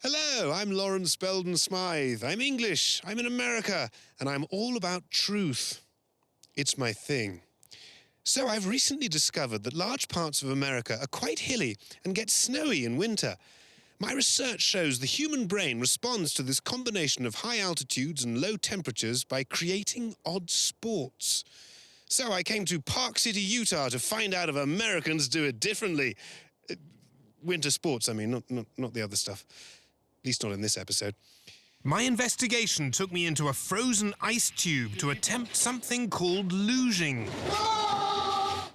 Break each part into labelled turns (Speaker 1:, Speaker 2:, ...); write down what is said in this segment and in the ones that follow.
Speaker 1: Hello, I'm Lawrence Belden Smythe. I'm English, I'm in America, and I'm all about truth. It's my thing. So I've recently discovered that large parts of America are quite hilly and get snowy in winter. My research shows the human brain responds to this combination of high altitudes and low temperatures by creating odd sports. So I came to Park City, Utah to find out if Americans do it differently. Winter sports, I mean, not the other stuff. At least not in this episode. My investigation took me into a frozen ice tube to attempt something called luging.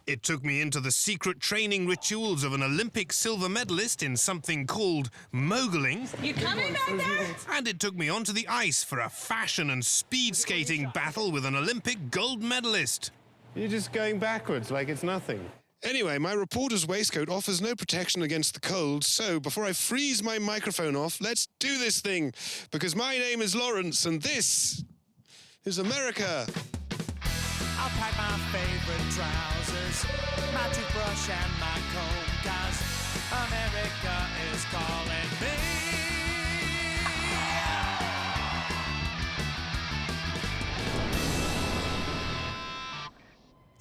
Speaker 1: It took me into the secret training rituals of an Olympic silver medalist in something called moguling.
Speaker 2: You coming back there?
Speaker 1: And it took me onto the ice for a fashion and speed skating battle with an Olympic gold medalist.
Speaker 3: You're just going backwards like it's nothing.
Speaker 1: Anyway, my reporter's waistcoat offers no protection against the cold, so before I freeze my microphone off, let's do this thing. Because my name is Lawrence, and this is America.
Speaker 4: I'll pack my favorite trousers, my toothbrush and my comb, 'cause America is calling me.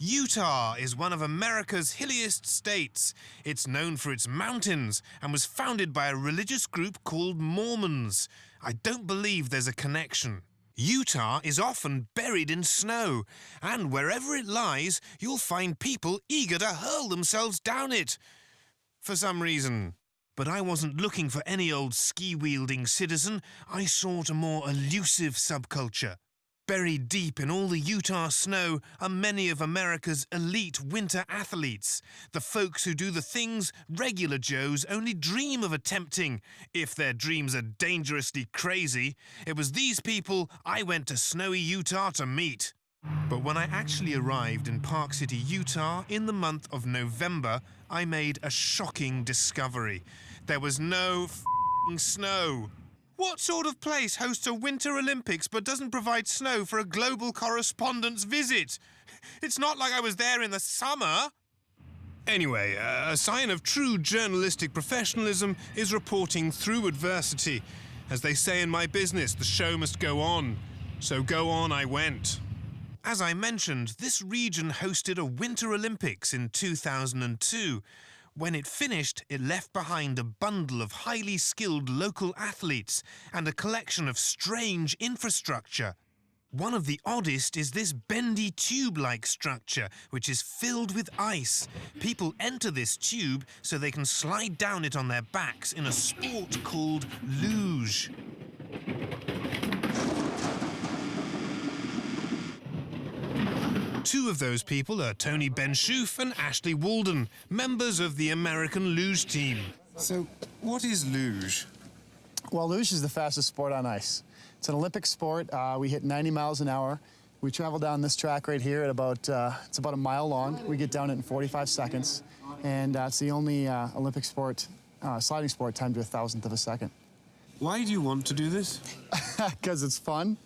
Speaker 1: Utah is one of America's hilliest states. It's known for its mountains and was founded by a religious group called Mormons. I don't believe there's a connection. Utah is often buried in snow, and wherever it lies, you'll find people eager to hurl themselves down it. For some reason. But I wasn't looking for any old ski-wielding citizen. I sought a more elusive subculture. Buried deep in all the Utah snow are many of America's elite winter athletes, the folks who do the things regular Joes only dream of attempting, if their dreams are dangerously crazy. It was these people I went to snowy Utah to meet. But when I actually arrived in Park City, Utah, in the month of November, I made a shocking discovery. There was no f***ing snow. What sort of place hosts a Winter Olympics but doesn't provide snow for a global correspondent's visit? It's not like I was there in the summer. Anyway, a sign of true journalistic professionalism is reporting through adversity. As they say in my business, the show must go on. So go on I went. As I mentioned, this region hosted a Winter Olympics in 2002. When it finished, it left behind a bundle of highly skilled local athletes and a collection of strange infrastructure. One of the oddest is this bendy tube-like structure, which is filled with ice. People enter this tube so they can slide down it on their backs in a sport called luge. Two of those people are Tony Benshoof and Ashley Walden, members of the American luge team.
Speaker 5: So, what is luge?
Speaker 6: Well, luge is the fastest sport on ice. It's an Olympic sport. We hit 90 miles an hour. We travel down this track right here at it's about a mile long. We get down it in 45 seconds. And it's the only Olympic sport, sliding sport timed to 1,000th of a second.
Speaker 5: Why do you want to do this?
Speaker 6: Because it's fun.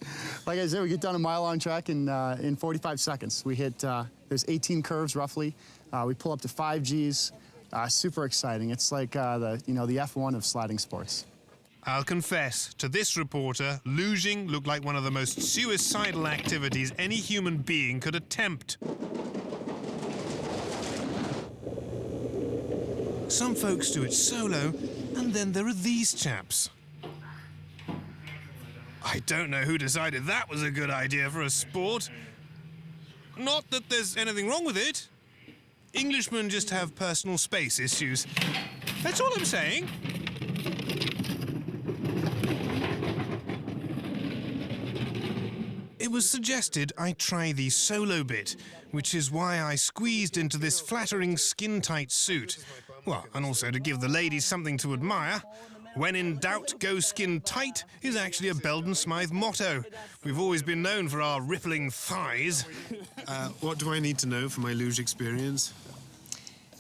Speaker 6: Like I said, we get down a mile-long track in 45 seconds. We hit, there's 18 curves roughly. We pull up to 5 Gs. Super exciting. It's like the F1 of sliding sports.
Speaker 1: I'll confess, to this reporter, luging looked like one of the most suicidal activities any human being could attempt. Some folks do it solo, and then there are these chaps. I don't know who decided that was a good idea for a sport. Not that there's anything wrong with it. Englishmen just have personal space issues. That's all I'm saying. It was suggested I try the solo bit, which is why I squeezed into this flattering skin-tight suit. Well, and also to give the ladies something to admire. When in doubt, go skin tight is actually a Belden Smythe motto. We've always been known for our rippling thighs.
Speaker 5: What do I need to know for my luge experience?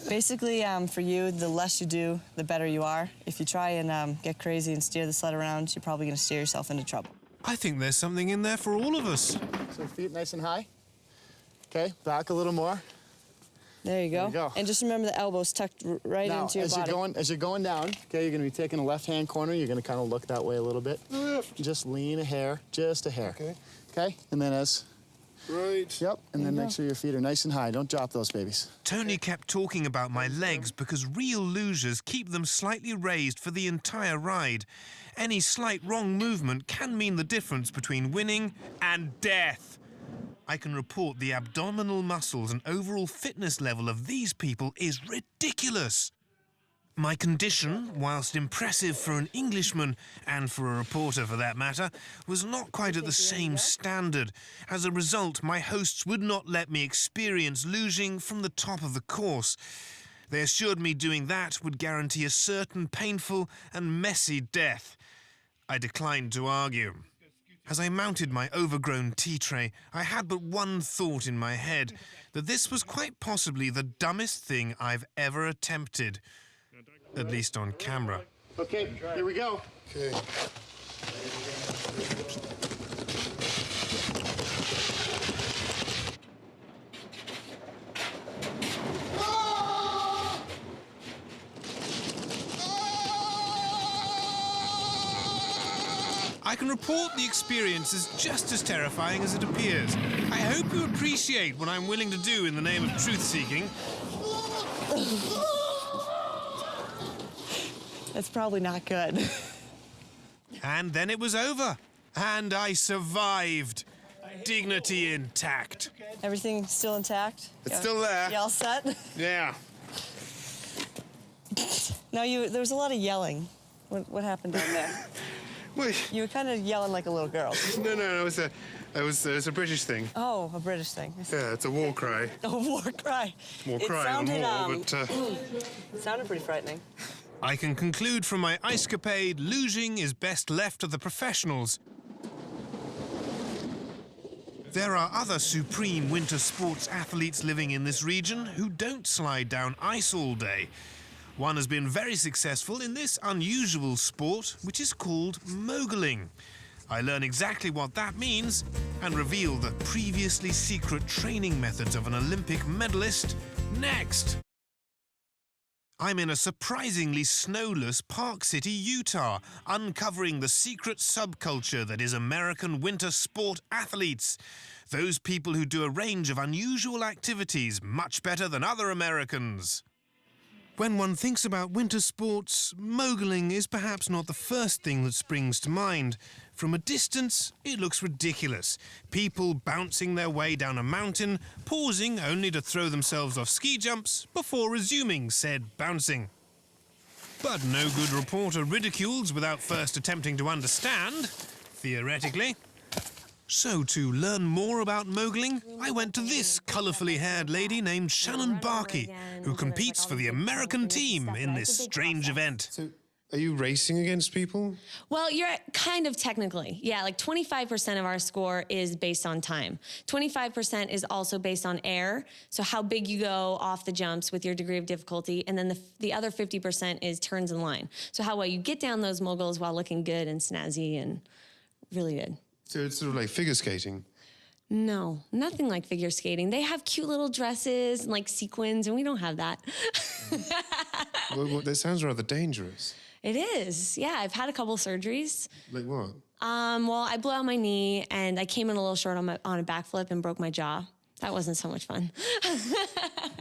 Speaker 2: Basically, for you, the less you do, the better you are. If you try and get crazy and steer the sled around, you're probably going to steer yourself into trouble.
Speaker 1: I think there's something in there for all of us.
Speaker 6: So feet nice and high. Okay, back a little more.
Speaker 2: There you go.
Speaker 6: There you go.
Speaker 2: And just remember the elbows tucked right
Speaker 6: Now,
Speaker 2: into your body.
Speaker 6: as you're going down, okay, you're going to be taking a left-hand corner. You're going to kind of look that way a little bit. Just lean a hair, just a hair.
Speaker 5: Okay.
Speaker 6: Okay, and then
Speaker 5: Right.
Speaker 6: Yep, and then make sure your feet are nice and high. Don't drop those babies.
Speaker 1: Tony kept talking about my legs because real lugers keep them slightly raised for the entire ride. Any slight wrong movement can mean the difference between winning and death. I can report the abdominal muscles and overall fitness level of these people is ridiculous. My condition, whilst impressive for an Englishman, and for a reporter for that matter, was not quite at the same standard. As a result, my hosts would not let me experience luging from the top of the course. They assured me doing that would guarantee a certain painful and messy death. I declined to argue. As I mounted my overgrown tea tray, I had but one thought in my head, that this was quite possibly the dumbest thing I've ever attempted. At least on camera.
Speaker 6: Okay, here we go.
Speaker 5: Okay.
Speaker 1: I can report the experience is just as terrifying as it appears. I hope you appreciate what I'm willing to do in the name of truth-seeking.
Speaker 2: That's probably not good.
Speaker 1: And then it was over. And I survived. Dignity intact.
Speaker 2: Everything still intact?
Speaker 3: It's still there.
Speaker 2: You all set?
Speaker 3: Yeah.
Speaker 2: No, there was a lot of yelling. What happened down there?
Speaker 3: Wait.
Speaker 2: You were kind of yelling like a little girl.
Speaker 3: No, it's a British thing.
Speaker 2: Oh, a British thing.
Speaker 3: Yeah, it's a war cry.
Speaker 2: A war cry.
Speaker 3: More
Speaker 2: It
Speaker 3: cry
Speaker 2: sounded,
Speaker 3: than war, but...
Speaker 2: It sounded pretty frightening.
Speaker 1: I can conclude from my icecapade, luging is best left to the professionals. There are other supreme winter sports athletes living in this region who don't slide down ice all day. One has been very successful in this unusual sport, which is called moguling. I learn exactly what that means and reveal the previously secret training methods of an Olympic medalist next. I'm in a surprisingly snowless Park City, Utah, uncovering the secret subculture that is American winter sport athletes. Those people who do a range of unusual activities much better than other Americans. When one thinks about winter sports, moguling is perhaps not the first thing that springs to mind. From a distance, it looks ridiculous. People bouncing their way down a mountain, pausing only to throw themselves off ski jumps before resuming said bouncing. But no good reporter ridicules without first attempting to understand, theoretically. So, to learn more about moguling, I went to this colourfully haired lady named Shannon Bahrke, who competes for the American team in this strange event.
Speaker 5: So, are you racing against people?
Speaker 7: Well, you're kind of technically. Yeah, like 25% of our score is based on time. 25% is also based on air, so how big you go off the jumps with your degree of difficulty, and then the other 50% is turns in line. So how well you get down those moguls while looking good and snazzy and really good.
Speaker 5: So it's sort of like figure skating.
Speaker 7: No, nothing like figure skating. They have cute little dresses and like sequins, and we don't have that.
Speaker 5: Well, that sounds rather dangerous.
Speaker 7: It is. Yeah, I've had a couple surgeries.
Speaker 5: Like what?
Speaker 7: Well, I blew out my knee, and I came in a little short on a backflip and broke my jaw. That wasn't so much fun.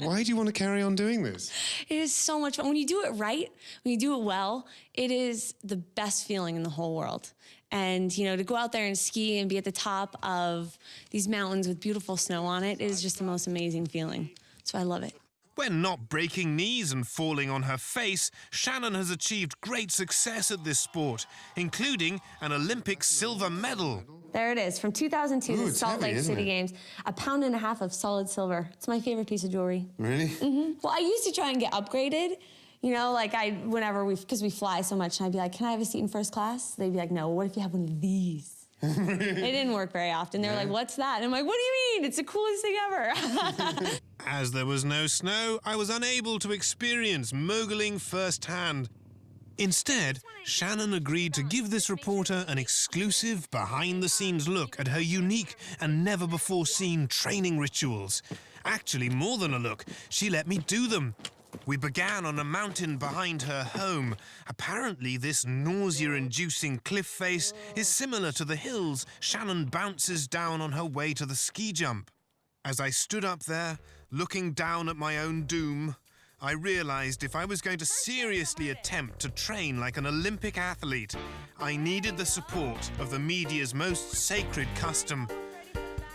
Speaker 5: Why do you want to carry on doing this?
Speaker 7: It is so much fun. When you do it right, when you do it well, it is the best feeling in the whole world. And, you know, to go out there and ski and be at the top of these mountains with beautiful snow on it is just the most amazing feeling. So I love it.
Speaker 1: When not breaking knees and falling on her face, Shannon has achieved great success at this sport, including an Olympic silver medal.
Speaker 7: There it is, from 2002,
Speaker 5: Ooh,
Speaker 7: the
Speaker 5: it's
Speaker 7: Salt
Speaker 5: heavy,
Speaker 7: Lake
Speaker 5: isn't
Speaker 7: City
Speaker 5: it?
Speaker 7: Games. 1.5 pounds of solid silver. It's my favorite piece of jewelry.
Speaker 5: Really?
Speaker 7: Well, I used to try and get upgraded. You know, like because we fly so much, and I'd be like, can I have a seat in first class? They'd be like, no, what if you have one of these? It didn't work very often. They were like, what's that? And I'm like, what do you mean? It's the coolest thing ever.
Speaker 1: As there was no snow, I was unable to experience moguling firsthand. Instead, Shannon agreed to give this reporter an exclusive behind-the-scenes look at her unique and never-before-seen training rituals. Actually, more than a look. She let me do them. We began on a mountain behind her home. Apparently, this nausea-inducing cliff face is similar to the hills Shannon bounces down on her way to the ski jump. As I stood up there, looking down at my own doom, I realized if I was going to seriously attempt to train like an Olympic athlete, I needed the support of the media's most sacred custom,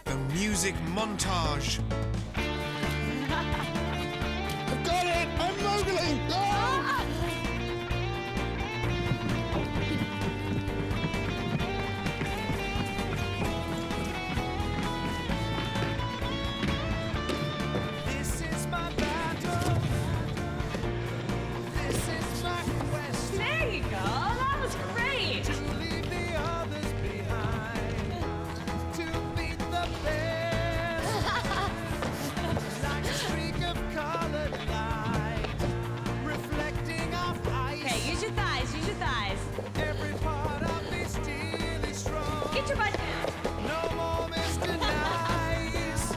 Speaker 1: the music montage.
Speaker 6: I've got it! I'm moguling! Oh!
Speaker 4: This is my battle. This is my quest.
Speaker 7: There you go. That was great.
Speaker 4: To leave the others behind. To beat the best. Like a streak of colored light. Reflecting off ice.
Speaker 7: Okay, use your thighs. Use your thighs.
Speaker 4: Every part of me still is strong.
Speaker 7: Get your butt down.
Speaker 4: No more Mr. Nice.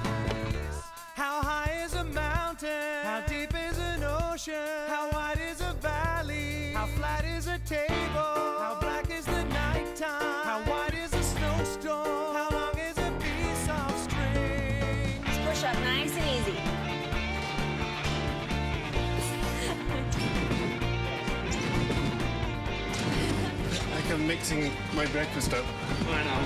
Speaker 4: How high is a mountain? How deep is an ocean? How wide is a valley? How flat is a table? How black is the nighttime? How wide is a snowstorm? How long is a piece of string?
Speaker 7: Just push up nice and easy.
Speaker 3: Like I'm mixing my breakfast up.
Speaker 8: I know.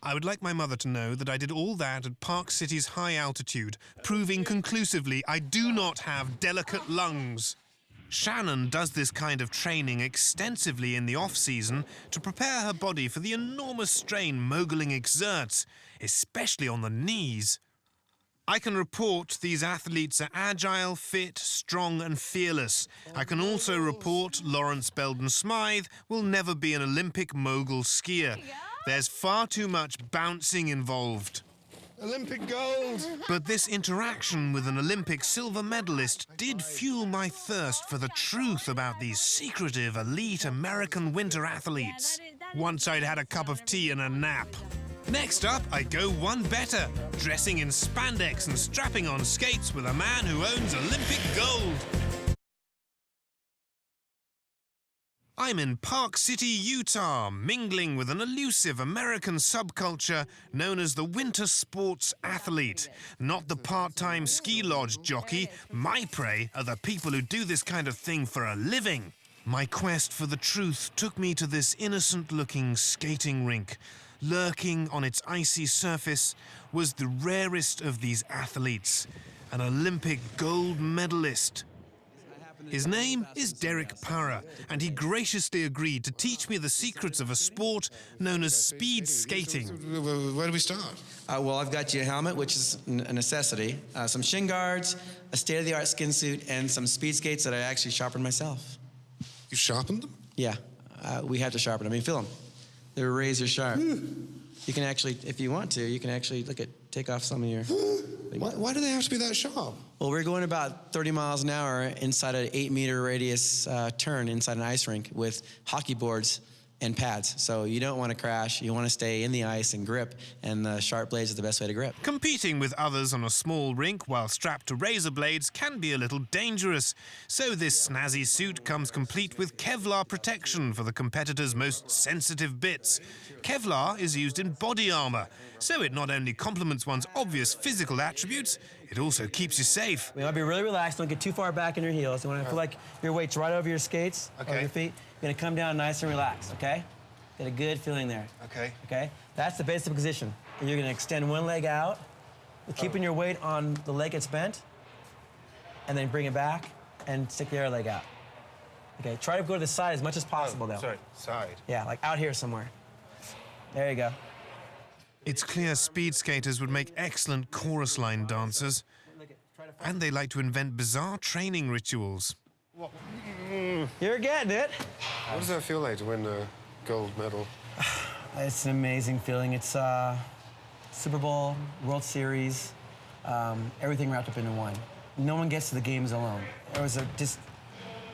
Speaker 1: I would like my mother to know that I did all that at Park City's high altitude, proving conclusively I do not have delicate lungs. Shannon does this kind of training extensively in the off-season to prepare her body for the enormous strain moguling exerts, especially on the knees. I can report these athletes are agile, fit, strong and fearless. I can also report Lawrence Belden-Smythe will never be an Olympic mogul skier. There's far too much bouncing involved.
Speaker 3: Olympic gold!
Speaker 1: But this interaction with an Olympic silver medalist did fuel my thirst for the truth about these secretive, elite American winter athletes. Once I'd had a cup of tea and a nap. Next up, I go one better, dressing in spandex and strapping on skates with a man who owns Olympic gold. I'm in Park City, Utah, mingling with an elusive American subculture known as the winter sports athlete. Not the part-time ski lodge jockey. My prey are the people who do this kind of thing for a living. My quest for the truth took me to this innocent-looking skating rink. Lurking on its icy surface was the rarest of these athletes, an Olympic gold medalist. His name is Derek Parra, and he graciously agreed to teach me the secrets of a sport known as speed skating.
Speaker 3: Where do we start?
Speaker 8: Well, I've got you a helmet, which is a necessity, some shin guards, a state-of-the-art skin suit, and some speed skates that I actually sharpened myself.
Speaker 3: You sharpened them?
Speaker 8: Yeah, we have to sharpen them. I mean, feel them. They're razor sharp. You can actually, if you want to, you can actually, take off some of your...
Speaker 3: Why do they have to be that sharp?
Speaker 8: Well, we're going about 30 miles an hour inside an 8-meter radius turn inside an ice rink with hockey boards and pads. So you don't want to crash. You want to stay in the ice and grip, and the sharp blades is the best way to grip.
Speaker 1: Competing with others on a small rink while strapped to razor blades can be a little dangerous. So this snazzy suit comes complete with Kevlar protection for the competitor's most sensitive bits. Kevlar is used in body armor, so it not only complements one's obvious physical attributes, it also keeps you safe.
Speaker 9: You want to be really relaxed. Don't get too far back in your heels. You want to feel like your weight's right over your skates, over your feet. You're going to come down nice and relaxed, okay? Get a good feeling there.
Speaker 3: Okay.
Speaker 9: Okay? That's the basic position. You're going to extend one leg out, keeping your weight on the leg that's bent, and then bring it back and stick the other leg out. Okay, try to go to the side as much as possible, though.
Speaker 3: Sorry, side.
Speaker 9: Yeah, like out here somewhere. There you go.
Speaker 1: It's clear speed skaters would make excellent chorus line dancers, and they like to invent bizarre training rituals.
Speaker 9: You're getting it.
Speaker 3: What does that feel like to win a gold medal?
Speaker 9: It's an amazing feeling. It's Super Bowl, World Series, everything wrapped up into one. No one gets to the games alone. There was just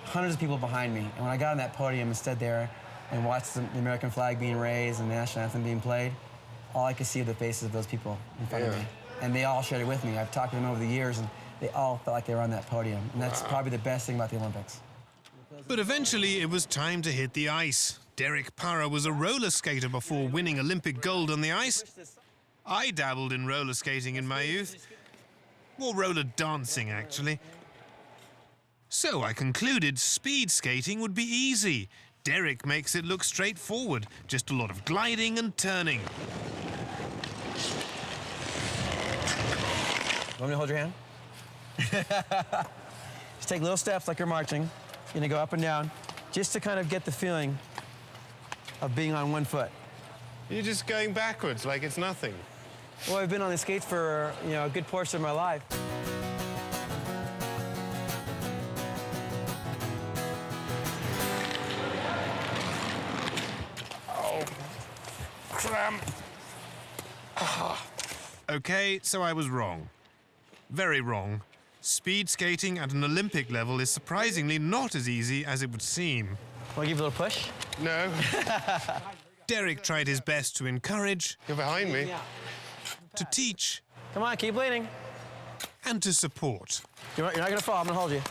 Speaker 9: hundreds of people behind me, and when I got on that podium and stood there and watched the American flag being raised and the national anthem being played, all I could see were the faces of those people in front of me. And they all shared it with me. I've talked to them over the years, and they all felt like they were on that podium. And that's probably the best thing about the Olympics.
Speaker 1: But eventually it was time to hit the ice. Derek Parra was a roller skater before winning Olympic gold on the ice. I dabbled in roller skating in my youth. Or roller dancing, actually. So I concluded speed skating would be easy. Derek makes it look straightforward, just a lot of gliding and turning.
Speaker 9: Want me to hold your hand? Just take little steps like you're marching. You're gonna go up and down, just to kind of get the feeling of being on one foot.
Speaker 3: You're just going backwards like it's nothing.
Speaker 9: Well, I've been on the skates for, a good portion of my life.
Speaker 3: Cramp.
Speaker 1: Okay, so I was wrong. Very wrong. Speed skating at an Olympic level is surprisingly not as easy as it would seem.
Speaker 9: Want to give you a little push?
Speaker 3: No.
Speaker 1: Derek tried his best to encourage,
Speaker 3: You're behind me.
Speaker 1: to teach,
Speaker 9: Come on, keep leaning.
Speaker 1: and to support.
Speaker 9: You're not gonna fall, I'm gonna hold you.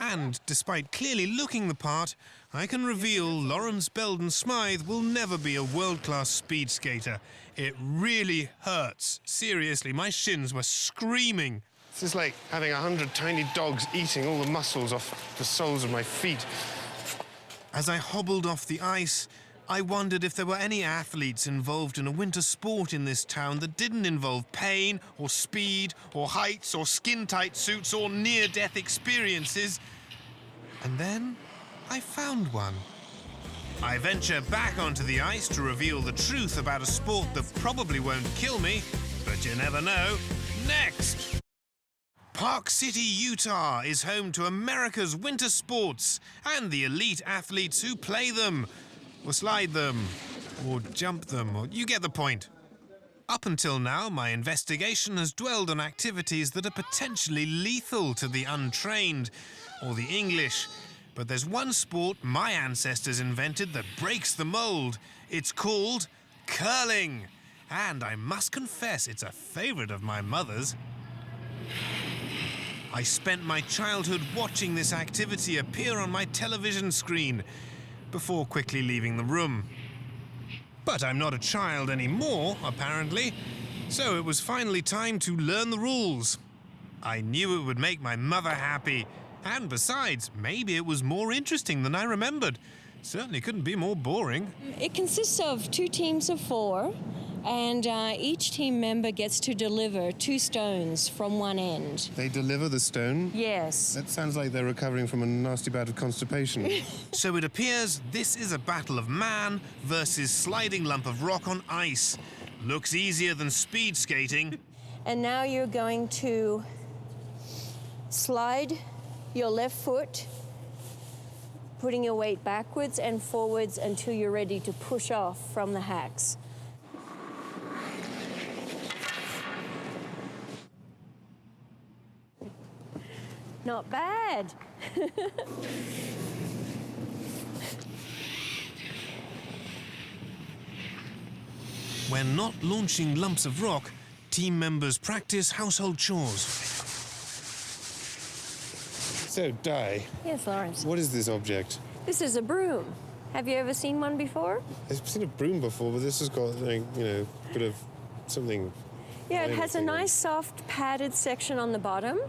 Speaker 1: And despite clearly looking the part, I can reveal Lawrence Belden Smythe will never be a world-class speed skater. It really hurts. Seriously, my shins were screaming.
Speaker 3: This is like having 100 tiny dogs eating all the muscles off the soles of my feet.
Speaker 1: As I hobbled off the ice, I wondered if there were any athletes involved in a winter sport in this town that didn't involve pain or speed or heights or skin-tight suits or near-death experiences. And then I found one. I venture back onto the ice to reveal the truth about a sport that probably won't kill me, but you never know. Next! Park City, Utah is home to America's winter sports and the elite athletes who play them, or slide them, or jump them, or you get the point. Up until now, my investigation has dwelled on activities that are potentially lethal to the untrained or the English. But there's one sport my ancestors invented that breaks the mold. It's called curling. And I must confess, it's a favorite of my mother's. I spent my childhood watching this activity appear on my television screen before quickly leaving the room. But I'm not a child anymore, apparently, so it was finally time to learn the rules. I knew it would make my mother happy, and besides, maybe it was more interesting than I remembered. Certainly couldn't be more boring.
Speaker 10: It consists of 2 teams of 4, and each team member gets to deliver 2 stones from one end.
Speaker 3: They deliver the stone?
Speaker 10: Yes.
Speaker 3: That sounds like they're recovering from a nasty bout of constipation.
Speaker 1: So it appears this is a battle of man versus sliding lump of rock on ice. Looks easier than speed skating.
Speaker 10: And now you're going to slide your left foot, putting your weight backwards and forwards until you're ready to push off from the hacks. Not bad.
Speaker 1: When not launching lumps of rock, team members practice household chores.
Speaker 3: So, Di,
Speaker 10: Yes, Lawrence.
Speaker 3: what is this object?
Speaker 10: This is a broom. Have you ever seen one before?
Speaker 3: I've seen a broom before, but this has got, like, a bit of something.
Speaker 10: Yeah, it has a nice soft padded section on the bottom,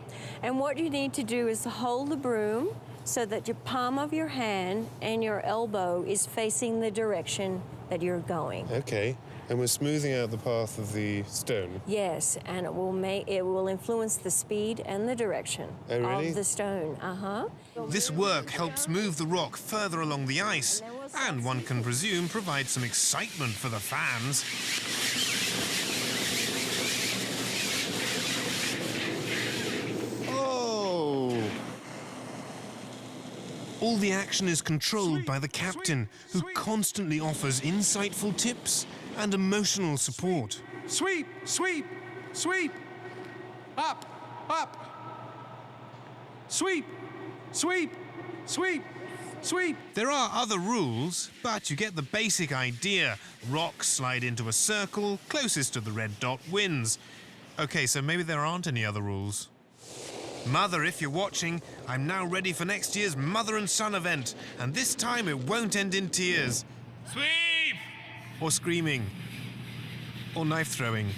Speaker 10: and what you need to do is hold the broom so that your palm of your hand and your elbow is facing the direction that you're going.
Speaker 3: Okay. And we're smoothing out the path of the stone.
Speaker 10: Yes, and it will influence the speed and the direction
Speaker 3: Oh, really?
Speaker 10: of the stone.
Speaker 1: This work helps move the rock further along the ice, and one can presume provides some excitement for the fans. All the action is controlled by the captain, who constantly offers insightful tips and emotional support.
Speaker 4: Sweep, sweep, sweep.
Speaker 5: Up, up. Sweep, sweep, sweep, sweep.
Speaker 1: There are other rules, but you get the basic idea. Rocks slide into a circle, closest to the red dot wins. Okay, so maybe there aren't any other rules. Mother, if you're watching, I'm now ready for next year's mother and son event, and this time it won't end in tears. Sweep! Or screaming. Or knife throwing.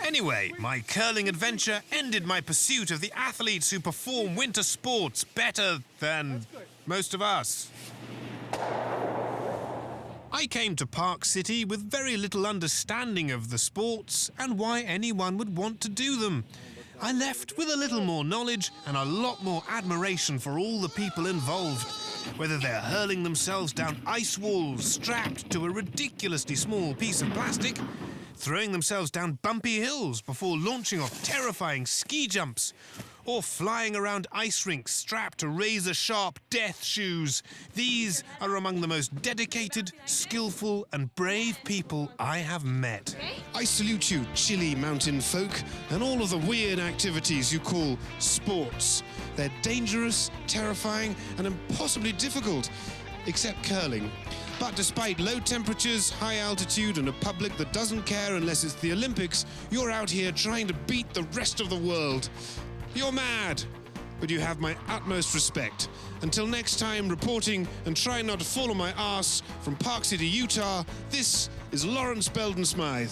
Speaker 1: Anyway, my curling adventure ended my pursuit of the athletes who perform winter sports better than most of us. I came to Park City with very little understanding of the sports and why anyone would want to do them. I left with a little more knowledge and a lot more admiration for all the people involved. Whether they're hurling themselves down ice walls strapped to a ridiculously small piece of plastic, throwing themselves down bumpy hills before launching off terrifying ski jumps, or flying around ice rinks strapped to razor-sharp death shoes. These are among the most dedicated, skillful, and brave people I have met.
Speaker 3: I salute you, chilly mountain folk, and all of the weird activities you call sports. They're dangerous, terrifying, and impossibly difficult, except curling. But despite low temperatures, high altitude, and a public that doesn't care unless it's the Olympics, you're out here trying to beat the rest of the world. You're mad, but you have my utmost respect. Until next time, reporting and trying not to fall on my arse from Park City, Utah, this is Lawrence Belden Smythe.